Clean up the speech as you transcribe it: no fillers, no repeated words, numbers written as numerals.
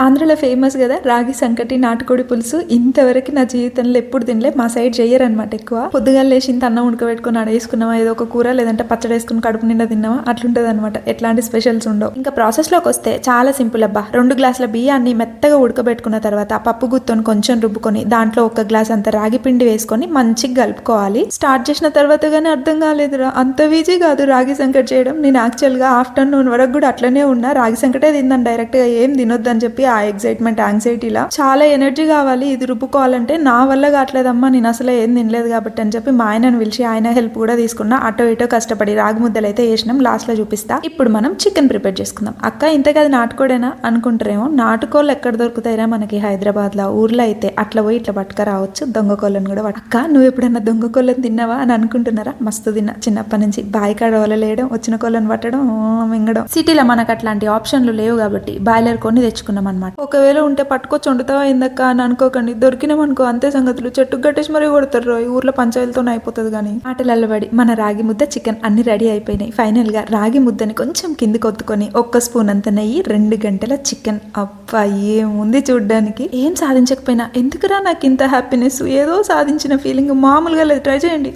ఆంధ్రలో ఫేమస్ కదా రాగి సంకటి నాటుకోడి పులుసు. ఇంతవరకు నా జీవితంలో ఎప్పుడు తినలే. మా సైడ్ చెయ్యరనమాట ఎక్కువ. పొద్దుగాల లేచి ఇంత అన్నం ఉడకబెట్టుకుని అడేసుకున్నావా, ఏదో ఒక కూర లేదంటే పచ్చడి వేసుకుని కడుపు నిండా తిన్నావా, అట్లుంటది అనమాట. ఎట్లాంటి స్పెషల్స్ ఉండవు. ఇంకా ప్రాసెస్ లోకి వస్తే చాలా సింపుల్ అబ్బా. 2 గ్లాసుల బియ్యాన్ని మెత్తగా ఉడకబెట్టుకున్న తర్వాత ఆ పప్పు గుత్తొని కొంచెం రుబ్బుకొని దాంట్లో 1 గ్లాస్ అంత రాగి పిండి వేసుకొని మంచిగా కలుపుకోవాలి. స్టార్ట్ చేసిన తర్వాత గానీ అర్థం కాలేదురా, అంత ఈజీ కాదు రాగి సంకటి చేయడం. నేను యాక్చువల్ గా ఆఫ్టర్నూన్ వరకు కూడా అట్లనే ఉన్నా, రాగి సంకటే తిందాం డైరెక్ట్ గా, ఏం తినొద్దని చెప్పి ఆ ఎగ్జైట్మెంట్ యాంగ్జైటీలా. చాలా ఎనర్జీ కావాలి ఇది రుబ్బుకోవాలంటే, నా వల్ల కావట్లేదమ్మా, నేను అసలు ఏం తినలేదు కాబట్టి అని చెప్పి మా ఆయనను పిలిచి ఆయన హెల్ప్ కూడా తీసుకున్నా. అటో ఇటో కష్టపడి రాగి ముద్దలు అయితే వేసినాం. లాస్ట్ లో చూపిస్తా. ఇప్పుడు మనం చికెన్ ప్రిపేర్ చేసుకుందాం. అక్క ఇంతకది అది నాటుకోడేనా అనుకుంటారేమో. నాటుకోళ్ళు ఎక్కడ దొరుకుతాయిరా మనకి హైదరాబాద్ లో. ఊర్లో అయితే అట్లా పోయి ఇట్లా పట్టుక రావచ్చు. దొంగ కోళ్ళని కూడా అక్క నువ్వు ఎప్పుడన్నా దొంగ కోళ్ళని తిన్నావా అని అనుకుంటున్నారా? మస్తు తిన్నా చిన్నప్పటి నుంచి. బాయి కాడ వలలేయడం, వచ్చిన కోళ్ళని పట్టడం, మింగడం. సిటీలో మనకు అట్లాంటి ఆప్షన్లు లేవు కాబట్టి బాయిలర్ కొని తెచ్చుకున్నాం అనమాట. ఒకవేళ ఉంటే పట్టుకొచ్చి వండుతావా ఏందక్క అని అనుకోకండి. దొరికినామనుకో అంతే సంగతులు. చెట్టుకు కట్టేసి మరీ కొడతారు. ఈ ఊర్లో పంచాయతీతోనే అయిపోతుంది. కానీ ఆటలల్లబడి మన రాగి ముద్ద చికెన్ అన్ని రెడీ అయిపోయినాయి. ఫైనల్ గా రాగి ముద్దని కొంచెం కింది కొత్తుకొని 1 స్పూన్ అంత నెయ్యి, 2 గంటల చికెన్. అబ్బా ఏముంది చూడ్డానికి. ఏం సాధించకపోయినా ఎందుకురా నాకు ఇంత హ్యాపీనెస్, ఏదో సాధించిన ఫీలింగ్ మామూలుగా లేదు. ట్రై చేయండి.